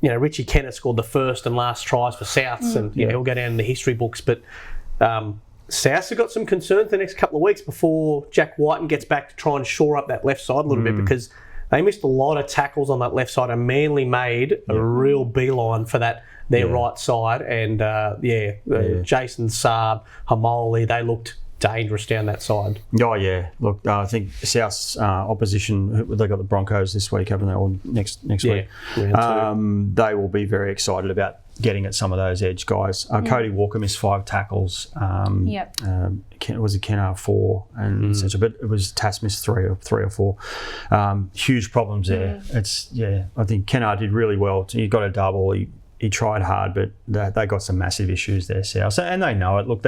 Richie Kennett scored the first and last tries for Souths, and he'll go down in the history books. But Souths have got some concerns the next couple of weeks before Jack Whiten gets back to try and shore up that left side a little bit, because they missed a lot of tackles on that left side, and Manly made a real beeline for their right side. And Jason, Saab, Hamoli, they looked dangerous down that side. Oh, yeah. Look, I think South's opposition, they got the Broncos this week, haven't they, or next week? They will be very excited about getting at some of those edge guys. Cody Walker missed 5 tackles. Was it Kennard 4 and etc. But it was Tass missed 3 or 4. Huge problems there. I think Kennard did really well. He got a double. He tried hard, but they got some massive issues there, South. And they know it. Look,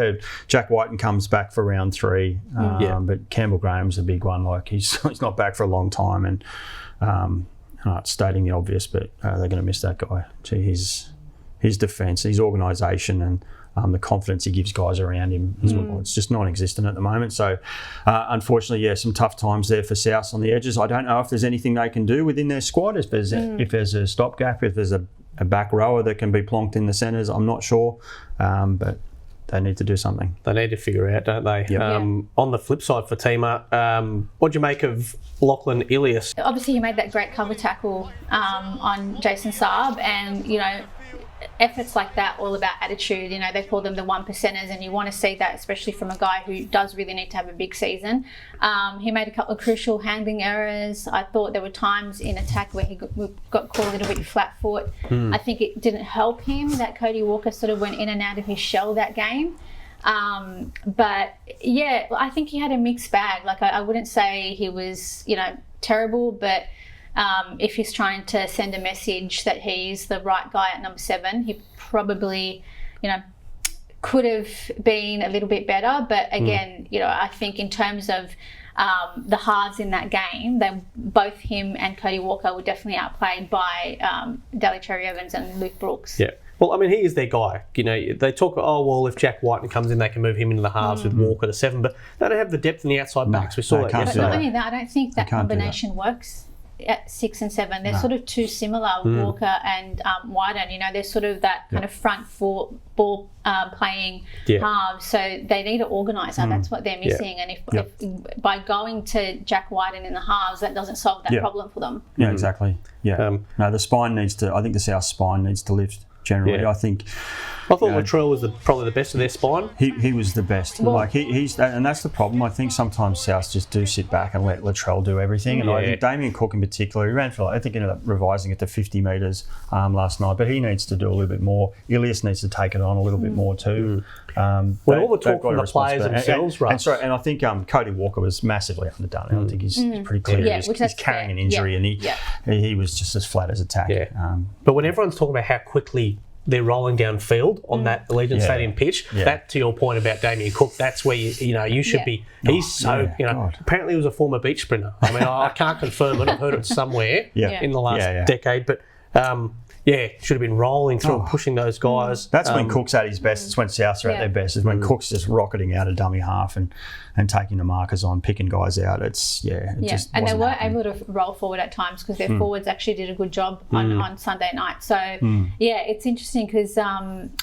Jack Whiten comes back for round 3, but Campbell Graham's a big one. Like he's not back for a long time, and not stating the obvious, but they're going to miss that guy. His defence, his organisation, and the confidence he gives guys around him, it's just non-existent at the moment. So, unfortunately, some tough times there for South on the edges. I don't know if there's anything they can do within their squad. If there's a stopgap, if there's a back rower that can be plonked in the centres, I'm not sure, but they need to do something. They need to figure it out, don't they? Yep. On the flip side for Tima, what do you make of Lachlan Ilias? Obviously, he made that great cover tackle on Jason Saab, and efforts like that, all about attitude. They call them the 1%ers, and you want to see that, especially from a guy who does really need to have a big season. He made a couple of crucial handling errors. I thought there were times in attack where he got caught a little bit flat foot. I think it didn't help him that Cody Walker sort of went in and out of his shell that game. But I think he had a mixed bag. Like I wouldn't say he was, terrible, but if he's trying to send a message that he's the right guy at number 7, he probably, could have been a little bit better. But again, I think in terms of the halves in that game, both him and Cody Walker were definitely outplayed by Daly Cherry-Evans and Luke Brooks. Yeah. Well, I mean, he is their guy. They talk, if Jack Whiten comes in, they can move him into the halves with Walker to 7, but they don't have the depth in the outside backs. We saw that yesterday. I don't think that combination works at 6 and 7. They're sort of too similar, Walker and Whiten. They're sort of that kind of front foot ball playing halves. So they need to organise that. That's what they're missing. And if by going to Jack Whiten in the halves, that doesn't solve that problem for them. Yeah, exactly. Yeah. The spine I think the South spine needs to lift generally. I thought Latrell was probably the best of their spine. He was the best. He's and that's the problem. I think sometimes South just do sit back and let Latrell do everything. And I think Damien Cook in particular, he ran for, I think, ended up revising it to 50 metres last night. But he needs to do a little bit more. Ilias needs to take it on a little bit more too. All the talk from the players themselves, right? And I think Cody Walker was massively underdone. I think he's pretty clear. He's carrying an injury, and he was just as flat as a tack. But when everyone's talking about how quickly they're rolling downfield on that Allegiant Stadium pitch, that, to your point about Damien Cook, that's where you should be. He's apparently he was a former beach sprinter. I mean, I can't confirm it. I've heard it somewhere in the last decade, but should have been rolling through and pushing those guys. That's when Cook's at his best. It's when Souths are at their best. It's when Cook's just rocketing out a dummy half and taking the markers on, picking guys out. Just and they were able to roll forward at times because their forwards actually did a good job on Sunday night. So it's interesting because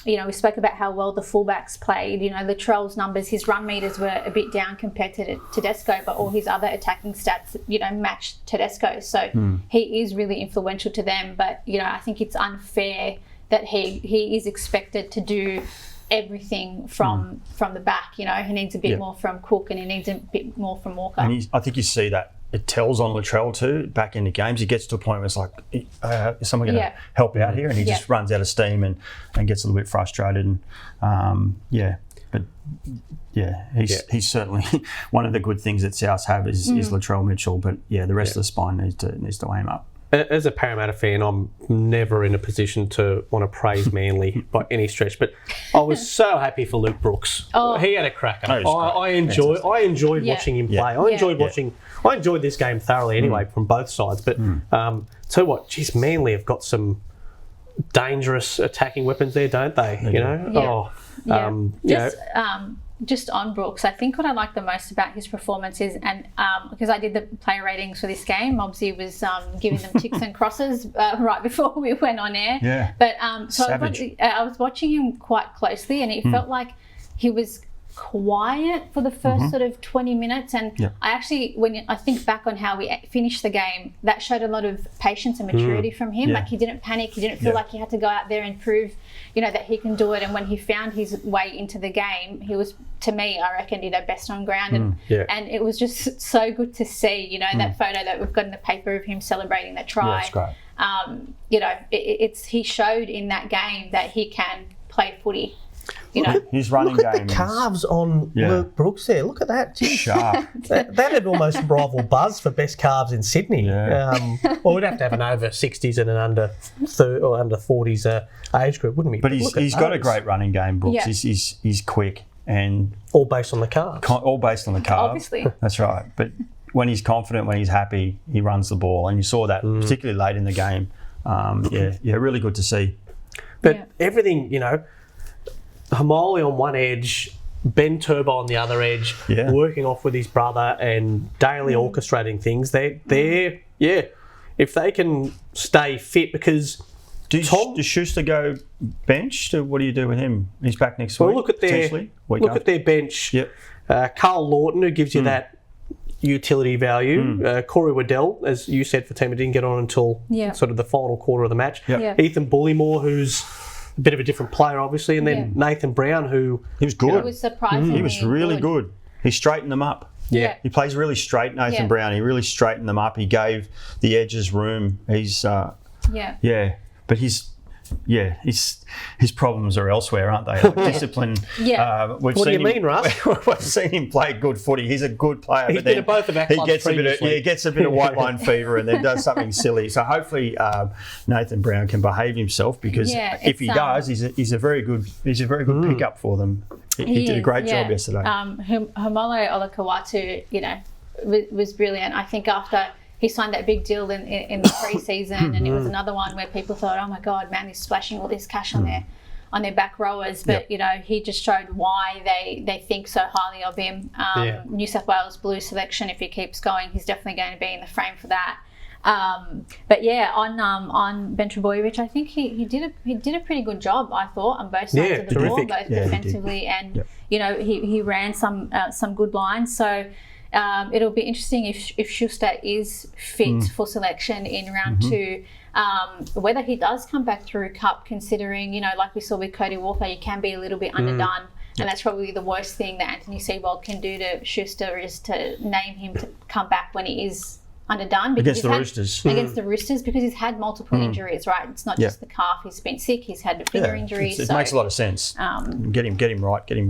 we spoke about how well the fullbacks played. Latrell's numbers, his run meters were a bit down compared to Tedesco, but all his other attacking stats matched Tedesco. So he is really influential to them. But I think it's unfair that he is expected to do everything from the back. He needs a bit more from Cook, and he needs a bit more from Walker. And I think you see that it tells on Latrell too. Back into games, he gets to a point where it's like, is someone going to help out here? And he just runs out of steam and gets a little bit frustrated. And he's certainly one of the good things that Souths have is Latrell Mitchell. But the rest of the spine needs to aim up. As a Parramatta fan, I'm never in a position to want to praise Manly by any stretch, but I was so happy for Luke Brooks. He had a cracker. I enjoyed watching him play. I enjoyed this game thoroughly anyway from both sides. But tell you what, Manly have got some dangerous attacking weapons there, don't they? just on Brooks, I think what I like the most about his performance is, and because I did the player ratings for this game, Mobsy was giving them ticks and crosses right before we went on air. Yeah. But so I was watching him quite closely, and it felt like he was quiet for the first sort of 20 minutes, and I actually, when I think back on how we finished the game, that showed a lot of patience and maturity from him. Like, he didn't panic, he didn't feel like he had to go out there and prove, that he can do it. And when he found his way into the game, he was, to me, I reckon, best on ground, and it was just so good to see, that photo that we've got in the paper of him celebrating that try. Yeah, it's great. He showed in that game that he can play footy. His running look at game the calves on Luke Brooks there. Look at that. Sharp. that had almost rival buzz for best calves in Sydney. Yeah. Well, we'd have to have an over 60s and an under 40s age group, wouldn't we? But he's got a great running game, Brooks. Yeah. He's quick and all based on the calves. All based on the calves. Obviously. That's right. But when he's confident, when he's happy, he runs the ball, and you saw that particularly late in the game. Really good to see. But everything, Hamoli on one edge, Ben Turbo on the other edge, working off with his brother, and Daly orchestrating things. They're if they can stay fit, because does Schuster go bench? What do you do with him? He's back next week. Well, look at their bench. Yep. Carl Lawton, who gives you that utility value. Corey Waddell, as you said, Fatima, didn't get on until sort of the final quarter of the match. Yep. Ethan Bullymore, who's a bit of a different player, obviously, and then Nathan Brown, who he was good. He was surprisingly He was really good. He straightened them up. Yeah. He plays really straight, Nathan Brown. He really straightened them up. He gave the edges room. He's but his problems are elsewhere, aren't they? Like discipline. What do you mean, Russ? We've seen him play good footy. He's a good player. He's been at both of our clubs previously. He gets a bit of white line fever and then does something silly. So hopefully Nathan Brown can behave himself, because if he does, he's a very good pickup for them. He did a great job yesterday. Homolo Olakawatu, was brilliant. I think after he signed that big deal in the pre-season, and it was another one where people thought, oh my God, man, he's splashing all this cash on their back rowers. But, he just showed why they think so highly of him. New South Wales Blues selection, if he keeps going, he's definitely going to be in the frame for that. On Ben Trbojevic, I think he did a pretty good job, I thought, on both sides of the ball, both defensively and he ran some good lines. So it'll be interesting if Schuster is fit for selection in round 2. Whether he does come back through Cup, considering, like we saw with Cody Walker, you can be a little bit underdone. And that's probably the worst thing that Anthony Seibold can do to Schuster, is to name him to come back when he is underdone. Against the Roosters. Against the Roosters, because he's had multiple injuries, right? It's not just the calf. He's been sick. He's had a finger injury. It makes a lot of sense. Get him right. Get him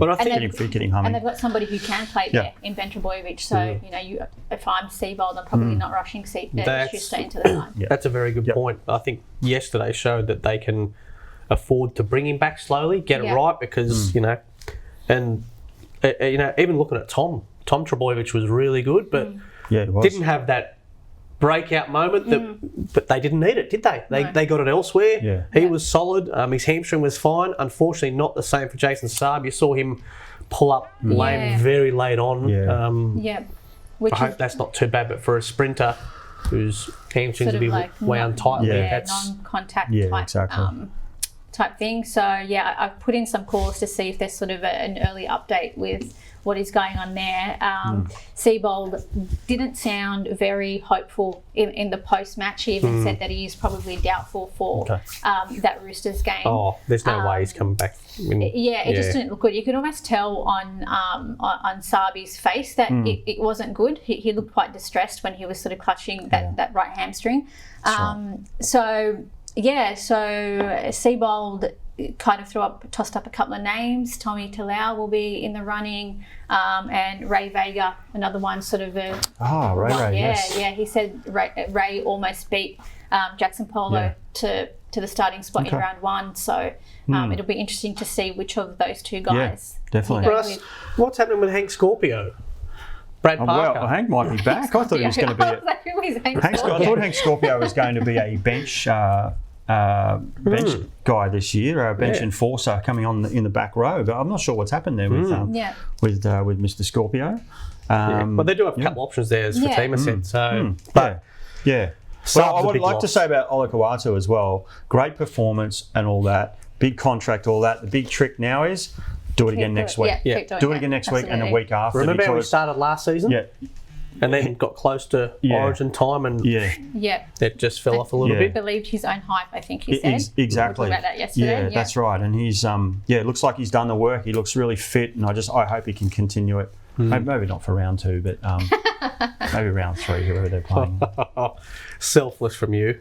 fit. Get him humming. And they've got somebody who can play there in Ben Trbojevic. So if I'm Seibold, I'm probably not rushing Schuster into the line. That's a very good point. I think yesterday showed that they can afford to bring him back slowly, get it right, because and even looking at Tom Trbojevic was really good, but didn't have that breakout moment but they didn't need it, did they? They got it elsewhere. He was solid. His hamstring was fine. Unfortunately, not the same for Jason Saab. You saw him pull up lame very late on. I hope that's not too bad, but for a sprinter whose hamstrings will be wound tight, that's non-contact type thing. So I've put in some calls to see if there's sort of an early update with what is going on there. Seibold didn't sound very hopeful in the post-match. He even said that he is probably doubtful for that Roosters game. Oh, there's no way he's coming back. It just didn't look good. You could almost tell on Sabi's face that it wasn't good. He looked quite distressed when he was sort of clutching that right hamstring. So Seibold kind of tossed up a couple of names. Tommy Talau will be in the running, and Ray Vega, another one, sort of a... Oh, Ray, yes. Yeah, he said Ray almost beat Jackson Polo to the starting spot in round 1, so it'll be interesting to see which of those two guys. Yeah, definitely. Russ, what's happening with Hank Scorpio? Brad Parker. Well, Hank might be back. I thought he was going to be... I thought Hank Scorpio was going to be a bench bench guy this year, bench enforcer coming on in the back row. But I'm not sure what's happened there with Mr. Scorpio. But they do have a couple options there, as Fatima said. So, Well, I would like to say about Olakau'atu as well. Great performance and all that. Big contract, all that. The big trick now is do it again next week. Do it again next week and the week after. Remember how we started last season? Yeah. And then got close to Origin time and it just fell off a little bit. Believed his own hype, I think he said. Exactly. We talked about that yesterday. Yeah, that's right. And he's it looks like he's done the work. He looks really fit, and I hope he can continue it. Maybe not for round 2, but maybe round 3, whoever they're playing. Selfless from you.